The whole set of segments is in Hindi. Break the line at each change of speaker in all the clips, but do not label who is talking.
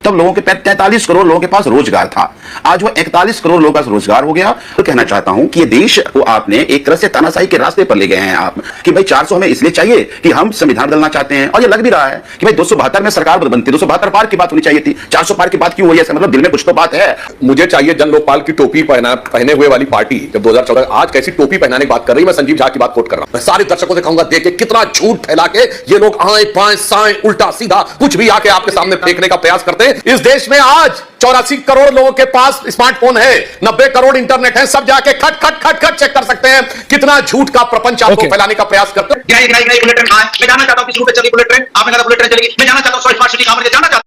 तब लोगों के 43 करोड़ लोगों के पास रोजगार था। आज वो 41 करोड़ लोगों के पास रोजगार हो गया। तो कहना चाहता हूं कि ये देश को आपने एक तरह से तानाशाही के रास्ते पर ले गए हैं आप, कि भाई 400 हमें इसलिए चाहिए कि हम संविधान बदलना चाहते हैं, और ये लग भी रहा है कि भाई 272 में सरकार बनती, 272 पार की बात होनी चाहिए थी, 400 पार की बात क्यों हुई है? मतलब दिल में कुछ तो बात है।
मुझे चाहिए जन लोकपाल की टोपी पहने हुए वाली पार्टी जब 2014 आज कैसी टोपी पहनाने की बात कर रही है। मैं संजीव झा की बात कोट कर रहा हूं। मैं सारे दर्शकों से कहूंगा, देखिए कितना झूठ फैला के ये लोग आए पाए साए उल्टा सीधा कुछ भी आके आपके सामने फेंकने का प्रयास करते हैं। इस देश में आज 84 करोड़ लोगों के पास स्मार्टफोन है, 90 करोड़ इंटरनेट है, सब जाके खट खट खट खट चेक कर सकते हैं कितना झूठ का प्रपंच आपको फैलाने का प्रयास करते हैं।
बुलेट ट्रेन मैं जाना चाहता हूं किस रूट पे चली बुलेट ट्रेन, आपने कहा बुलेट ट्रेन चलेगी, मैं जाना चाहता हूं स्मार्ट सिटी कहां पर जाना चाहता हूं।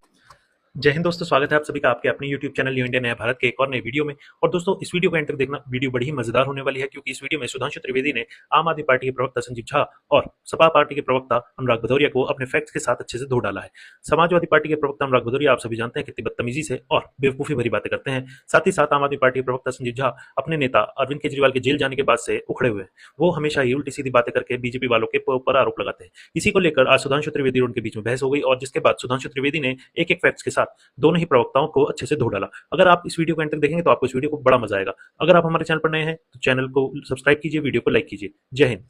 जय हिंद दोस्तों, स्वागत है आप सभी का आपके अपने YouTube चैनल न्यू इंडिया नया भारत के एक और नए वीडियो में। और दोस्तों इस वीडियो को एंड तक देखना, वीडियो बड़ी ही मजेदार होने वाली है, क्योंकि इस वीडियो में सुधांशु त्रिवेदी ने आम आदमी पार्टी के प्रवक्ता संजीव झा और सपा पार्टी के प्रवक्ता अनुराग भदौरिया को अपने फैक्ट्स के साथ अच्छे से धो डाला है। समाजवादी पार्टी के प्रवक्ता अनुराग भदौरिया आप सभी जानते हैं कितनी बदतमीजी से और बेवकूफी भरी बातें करते हैं। साथ ही साथ आम आदमी पार्टी के प्रवक्ता संजीव झा अपने नेता अरविंद केजरीवाल के जेल जाने के बाद से उखड़े हुए हैं। वो हमेशा ही उल्टी सीधी बातें करके बीजेपी वालों के ऊपर आरोप लगाते हैं। इसी को लेकर आज सुधांशु त्रिवेदी और उनके बीच में बहस हो गई, और जिसके बाद सुधांशु त्रिवेदी ने एक एक फैक्ट्स के साथ दोनों ही प्रवक्ताओं को अच्छे से धो डाला। अगर आप इस वीडियो को एंड तक देखेंगे तो आपको इस वीडियो को बड़ा मजा आएगा। अगर आप हमारे चैनल पर नए हैं तो चैनल को सब्सक्राइब कीजिए, वीडियो को लाइक कीजिए। जय हिंद।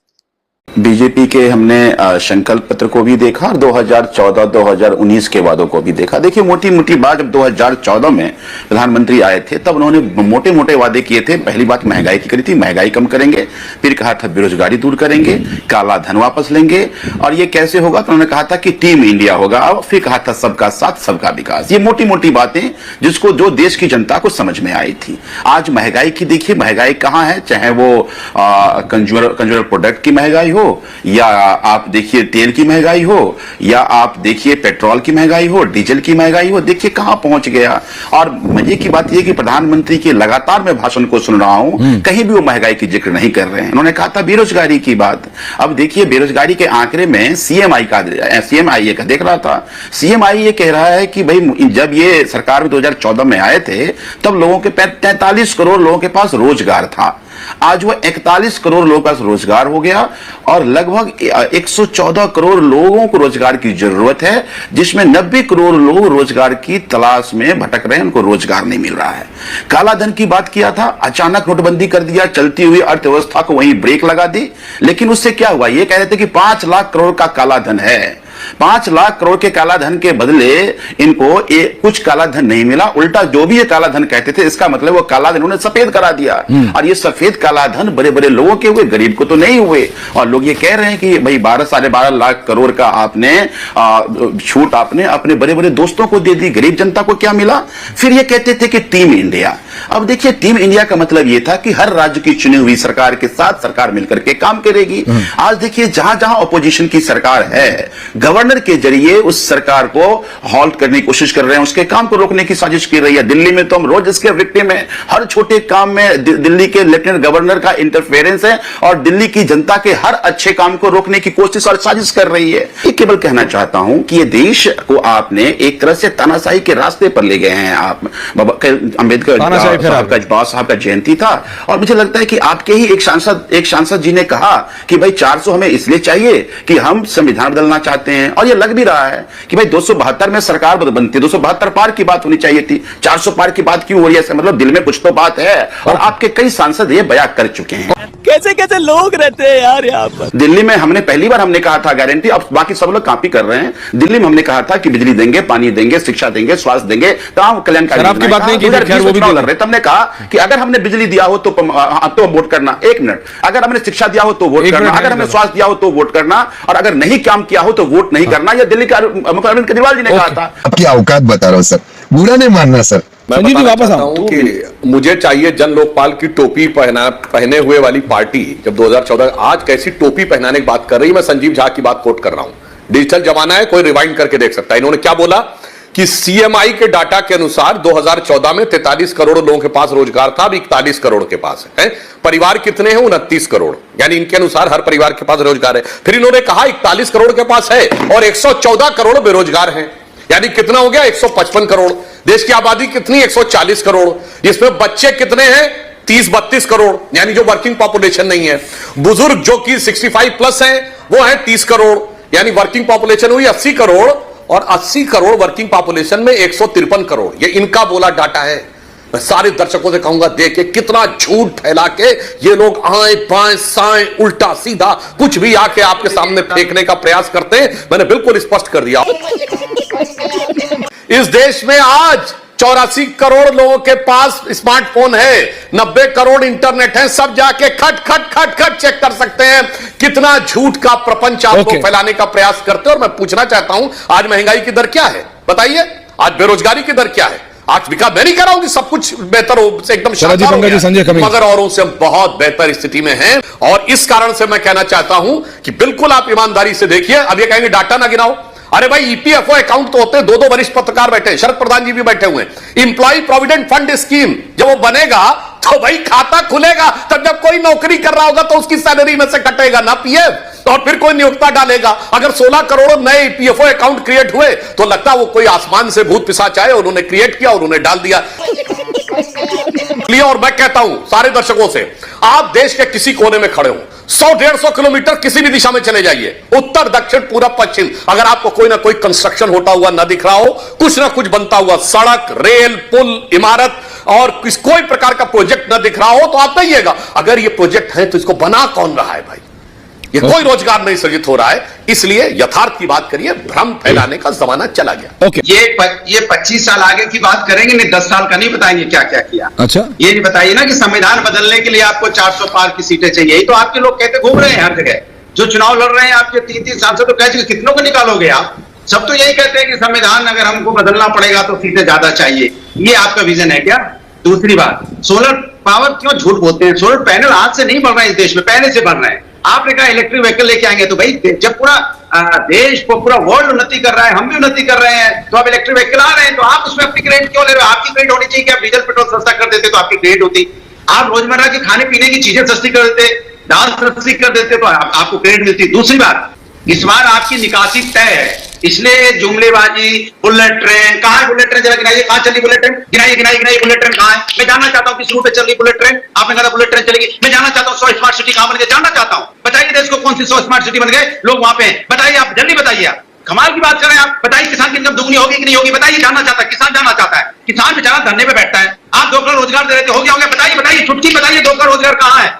बीजेपी के हमने संकल्प पत्र को भी देखा और 2014-2019 के वादों को भी देखा। देखिए मोटी मोटी बात, जब 2014 में प्रधानमंत्री आए थे तब उन्होंने मोटे मोटे वादे किए थे। पहली बात महंगाई की करी थी, महंगाई कम करेंगे, फिर कहा था बेरोजगारी दूर करेंगे, काला धन वापस लेंगे, और ये कैसे होगा तो उन्होंने कहा था कि टीम इंडिया होगा, और फिर कहा था सबका साथ सबका विकास। ये मोटी मोटी बातें जिसको जो देश की जनता को समझ में आई थी। आज महंगाई की देखिए, महंगाई कहां है, चाहे वो कंज्यूमर प्रोडक्ट की महंगाई हो, या आप देखिए तेल की महंगाई हो, या आप देखिए पेट्रोल की महंगाई हो, डीजल की महंगाई हो, देखिए कहां पहुंच गया। और मजे की बात यह कि प्रधानमंत्री के लगातार मैं भाषण को सुन रहा हूं, कहीं भी वो महंगाई की जिक्र नहीं कर रहे हैं। उन्होंने कहा था बेरोजगारी की बात। अब देखिए बेरोजगारी के आंकड़े में सीएमआई का देख रहा था, सीएमआई ये कह रहा है कि भाई जब ये सरकार में 2014 में आए थे तब लोगों के 43 करोड़ लोगों के पास रोजगार था। आज वो 41 करोड़ लोगों के पास रोजगार हो गया, और लगभग 114 करोड़ लोगों को रोजगार की जरूरत है, जिसमें 90 करोड़ लोग रोजगार की तलाश में भटक रहे हैं, उनको रोजगार नहीं मिल रहा है। काला धन की बात किया था, अचानक नोटबंदी कर दिया, चलती हुई अर्थव्यवस्था को वहीं ब्रेक लगा दी। लेकिन उससे क्या हुआ, ये कह रहे थे कि 5 लाख करोड़ का काला धन है। 5 लाख करोड़ के काला धन के बदले इनको कुछ काला धन नहीं मिला, उल्टा जो भी ये काला धन कहते थे इसका मतलब वो काला धन उन्होंने सफेद करा दिया। और ये सफेद काला धन बड़े बड़े लोगों के हुए, गरीब को तो नहीं हुए। और लोग ये कह रहे हैं कि भाई 12-12.5 लाख करोड़ का आपने छूट आपने अपने बड़े बड़े दोस्तों को दे दी, गरीब जनता को क्या मिला? फिर ये कहते थे कि टीम इंडिया। अब देखिए टीम इंडिया का मतलब ये था कि हर राज्य की चुनी हुई सरकार के साथ सरकार मिलकर के काम करेगी। आज देखिए जहां जहां अपोजिशन की सरकार है, गवर्नर के जरिए उस सरकार को हॉल्ट करने की कोशिश कर रहे हैं, उसके काम को रोकने की साजिश की रही है। दिल्ली में तो हम रोज इसके विक्टिम हैं, हर छोटे काम में दिल्ली के लेफ्टिनेंट गवर्नर का इंटरफेरेंस है, और दिल्ली की जनता के हर अच्छे काम को रोकने की कोशिश और साजिश कर रही है। ये केवल कहना चाहता हूं कि ये देश को आपने एक तरह से तानाशाही के रास्ते पर ले गए हैं आप। अम्बेडकर साहब का जयंती था, और मुझे लगता है कि आपके ही एक सांसद जी ने कहा कि भाई 400 हमें इसलिए चाहिए कि हम संविधान बदलना चाहते हैं, और ये लग भी रहा है कि भाई 272 में सरकार बनती, 272 पार की बात होनी चाहिए थी, 400 पार की बात क्यों हो रही है? मतलब दिल में कुछ तो बात है, और आपके कई सांसद ये बयान कर चुके हैं।
कैसे कैसे लोग रहते हैं यार यहाँ पर।
दिल्ली में हमने पहली बार कहा था गारंटी, अब बाकी सब लोग कॉपी कर रहे हैं। दिल्ली में हमने कहा था कि बिजली देंगे, पानी देंगे, शिक्षा देंगे, स्वास्थ्य देंगे, तमाम कल्याणकारी बात नहीं की। हमने कहा कि अगर हमने बिजली दिया हो तो वोट करना, 1 मिनट, अगर हमने शिक्षा दिया हो तो वोट करना, अगर हमने स्वास्थ्य दिया हो तो वोट करना, और अगर नहीं काम किया हो तो वोट नहीं करना। यह दिल्ली के मुख्यमंत्री अरविंद केजरीवाल जी ने कहा था।
आपकी औकात बता रहा हूं सर, बुरा नहीं मानना सर।
मैं बताना चाहता हूं कि मुझे चाहिए जन लोकपाल की टोपी पहने हुए वाली पार्टी जब 2014 आज कैसी टोपी पहनाने की बात कर रही है। मैं संजीव झा की बात कोट कर रहा हूं। डिजिटल जमाना है, कोई रिवाइंड करके देख सकता है। इन्होंने क्या बोला कि सीएमआई के डाटा के अनुसार 2014 में 43 करोड़ लोगों के पास रोजगार था, अब 41 करोड़ के पास है। परिवार कितने हैं? 29 करोड़, यानी इनके अनुसार हर परिवार के पास रोजगार है। फिर इन्होंने कहा 41 करोड़ के पास है और 114 करोड़ बेरोजगार हैं, यानी कितना हो गया? 155 करोड़। देश की आबादी कितनी? 140 करोड़। इसमें बच्चे कितने हैं? 30-32 करोड़, यानी जो वर्किंग पॉपुलेशन नहीं है। बुजुर्ग जो कि 65 प्लस हैं वो है 30 करोड़, यानी वर्किंग पॉपुलेशन हुई 80 करोड़, और 80 करोड़ वर्किंग पॉपुलेशन में 153 करोड़, ये इनका बोला डाटा है। मैं सारे दर्शकों से कहूंगा, देखे कितना झूठ फैला के ये लोग आए बाएं साएं उल्टा सीधा कुछ भी आके आपके सामने फेंकने का प्रयास करते हैं। मैंने बिल्कुल स्पष्ट कर दिया, इस देश में आज 84 करोड़ लोगों के पास स्मार्टफोन है, 90 करोड़ इंटरनेट है, सब जाके खट खट खट खट चेक कर सकते हैं कितना झूठ का प्रपंच आप लोग फैलाने का प्रयास करते हैं। और मैं पूछना चाहता हूं, आज महंगाई की दर क्या है बताइए, आज बेरोजगारी की दर क्या है? आज विकास मैं नहीं कह रहा हूं कि सब कुछ बेहतर हो, एकदम शानदार हो गया, मगर औरों से हम बहुत बेहतर स्थिति में हैं। और इस कारण से मैं कहना चाहता हूं कि बिल्कुल आप ईमानदारी से देखिए। अब ये कहेंगे डाटा ना गिनाओ, अरे भाई ईपीएफओ अकाउंट तो होते हैं, दो वरिष्ठ पत्रकार बैठे हैं, शरद प्रधान जी भी बैठे हुए हैं। इंप्लॉय प्रोविडेंट फंड स्कीम जब वो बनेगा तो भाई खाता खुलेगा, तब जब कोई नौकरी कर रहा होगा तो उसकी सैलरी में से कटेगा ना पीएफ, और फिर कोई नियोक्ता डालेगा। अगर 16 करोड़ नए ईपीएफओ अकाउंट क्रिएट हुए तो लगता है वो कोई आसमान से भूत पिशाच आए, उन्होंने क्रिएट किया, उन्होंने डाल दिया। और मैं कहता हूं सारे दर्शकों से, आप देश के किसी कोने में खड़े हो, 100-150 किलोमीटर किसी भी दिशा में चले जाइए, उत्तर दक्षिण पूरब पश्चिम, अगर आपको कोई ना कोई कंस्ट्रक्शन होता हुआ ना दिख रहा हो, कुछ ना कुछ बनता हुआ, सड़क, रेल, पुल, इमारत और कोई प्रकार का प्रोजेक्ट ना दिख रहा हो तो आप कहिएगा अगर ये प्रोजेक्ट है तो इसको बना कौन रहा है भाई, ये कोई रोजगार नहीं सृजित हो रहा है। इसलिए यथार्थ की बात करिए, भ्रम फैलाने का जमाना चला गया।
ये 25 साल आगे की बात करेंगे, नहीं 10 साल का नहीं बताएंगे क्या क्या किया।
अच्छा,
ये नहीं बताइए ना कि संविधान बदलने के लिए आपको 400 पार की सीटें चाहिए, यही तो आपके लोग कहते घूम रहे हैं हर जगह। जो चुनाव लड़ रहे हैं आपके 3-3 सांसद तो कह कितनों को निकालोगे आप, सब तो यही कहते हैं कि संविधान अगर हमको बदलना पड़ेगा तो सीटें ज्यादा चाहिए। ये आपका विजन है क्या? दूसरी बात, सोलर पावर क्यों झूठ बोलते हैं? सोलर पैनल आज से नहीं बढ़ रहे हैं इस देश में, पहले से बढ़ रहे हैं। आपने कहा इलेक्ट्रिक व्हीकल लेके आएंगे, तो भाई जब पूरा देश को पूरा वर्ल्ड उन्नति कर रहा है, हम भी उन्नति कर रहे हैं, तो अब इलेक्ट्रिक व्हीकल आ रहे हैं, तो आप उसमें अपनी क्रेडिट क्यों ले रहे हो? आपकी क्रेडिट होनी चाहिए कि आप डीजल पेट्रोल सस्ता कर देते तो आपकी क्रेडिट होती। आप रोजमर्रा के खाने पीने की चीजें सस्ती कर देते, दाल सस्ती कर देते तो आपको क्रेडिट मिलती। दूसरी बात, इस बार आपकी निकासी तय है, इसलिए जुमलेबाजी, बुलेट ट्रेन, कहां है बुलेट ट्रेन? जरा गिनाइए, कहां चली बुलेट ट्रेन? गिनाइए गिनाइए गिनाइए, बुलेट ट्रेन कहां है? मैं जानना चाहता हूं किस रूट पे चल रही बुलेट ट्रेन। आपने कहा बुलेट ट्रेन चलेगी, मैं जानना चाहता हूं 100 स्मार्ट सिटी कहां बन गए, जानना चाहता हूं। बताइए देश को कौन सी 100 स्मार्ट सिटी बन गए, लोग वहां पे हैं, बताइए आप, जल्दी बताइए। आप कमाल की बात करें आप, बताइए किसान की इनकम दुगनी होगी कि नहीं होगी, बताइए, जानना चाहता है किसान, जानना चाहता है। किसान बेचारा धरने पे बैठता है, आप 2 करोड़ रोजगार दे रहे थे, हो गया हो गया, बताइए बताइए, छुटकी बताइए, 2 करोड़ रोजगार कहां है?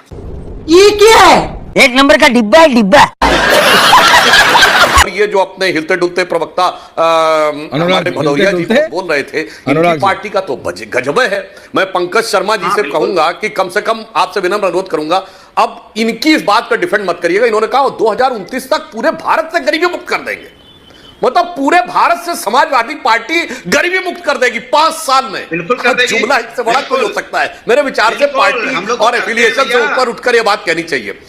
ये क्या है? एक नंबर का डिब्बा है, डिब्बा।
और ये जो अपने हिलते डुलते प्रवक्ता हमारे भदौरिया जी बोल रहे थे, इनकी पार्टी का तो गजब है। मैं पंकज शर्मा जी से कहूंगा कि कम से कम आपसे विनम्र अनुरोध करूंगा, अब इनकी इस बात पर डिफेंड मत करिएगा। इन्होंने कहा 2029 तक पूरे भारत से गरीबी मुक्त कर देंगे, मतलब पूरे भारत से समाजवादी पार्टी गरीबी मुक्त कर देगी 5 साल में।
बिल्कुल कर देगी।
जुमला इससे बड़ा कोई हो सकता है? मेरे विचार से पार्टी और एफिलिएशन से ऊपर उठकर यह बात कहनी चाहिए।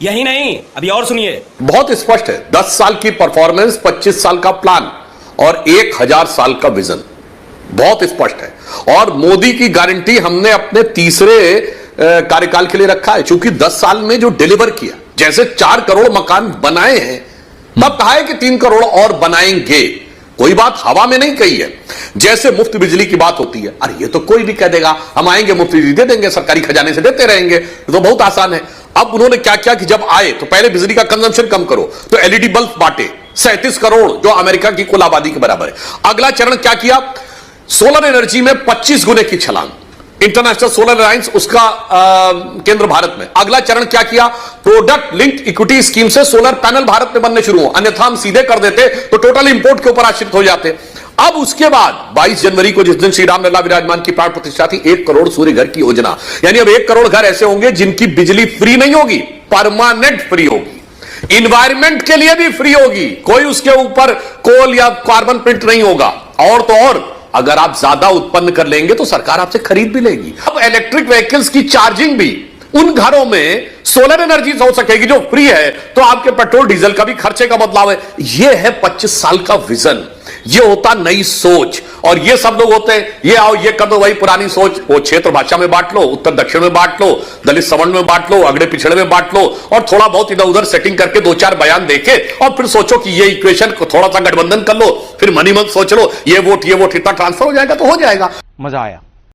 यही नहीं, अभी और सुनिए,
बहुत स्पष्ट है, 10 साल की परफॉर्मेंस, 25 साल का प्लान और 1000 साल का विजन, बहुत स्पष्ट है। और मोदी की गारंटी हमने अपने तीसरे कार्यकाल के लिए रखा है, क्योंकि 10 साल में जो डिलीवर किया, जैसे 4 करोड़ मकान बनाए हैं, तब कहा है कि 3 करोड़ और बनाएंगे। कोई बात हवा में नहीं कही है। जैसे मुफ्त बिजली की बात होती है, अरे ये तो कोई भी कह देगा, हम आएंगे मुफ्त बिजली दे देंगे, सरकारी खजाने से देते रहेंगे, तो बहुत आसान है। अब उन्होंने क्या किया कि जब आए तो पहले बिजली का कंजम्पशन कम करो, तो एलईडी बल्ब बांटे 37 करोड़, जो अमेरिका की कुल आबादी के बराबर है। अगला चरण क्या किया? सोलर एनर्जी में 25 गुने की छलांग, इंटरनेशनल सोलर अलायंस उसका केंद्र भारत में। अगला चरण क्या किया? प्रोडक्ट लिंक्ड इक्विटी स्कीम से सोलर पैनल भारत में बनने शुरू हो, अन्यथा हम सीधे कर देते तो टोटल इंपोर्ट के ऊपर आश्रित हो जाते। अब उसके बाद 22 जनवरी को, जिस दिन श्री राम लला विराजमान की प्राण प्रतिष्ठा थी, 1 करोड़ सूर्य घर की योजना, यानी अब 1 करोड़ घर ऐसे होंगे जिनकी बिजली फ्री नहीं होगी, परमानेंट फ्री होगी, इन्वायरमेंट के लिए भी फ्री होगी, कोई उसके ऊपर कोल या कार्बन प्रिंट नहीं होगा। और तो और अगर आप ज्यादा उत्पन्न कर लेंगे तो सरकार आपसे खरीद भी लेगी। अब इलेक्ट्रिक व्हीकल्स की चार्जिंग भी उन घरों में सोलर एनर्जी हो सकेगी जो फ्री है, तो आपके पेट्रोल डीजल का भी खर्चे का बदलाव है। यह है 25 साल का विजन, ये होता नई सोच। और ये सब लोग होते हैं, ये आओ ये कर दो, वही पुरानी सोच, वो क्षेत्र भाषा में बांट लो, उत्तर दक्षिण में बांट लो, दलित सवर्ण में बांट लो, अगड़े पिछड़े में बांट लो, और थोड़ा बहुत इधर उधर सेटिंग करके 2-4 बयान देके और फिर सोचो कि ये इक्वेशन को थोड़ा सा गठबंधन कर लो, फिर मनी मत सोच लो, ये वोट इतना ट्रांसफर हो जाएगा तो हो जाएगा।
मजा आया।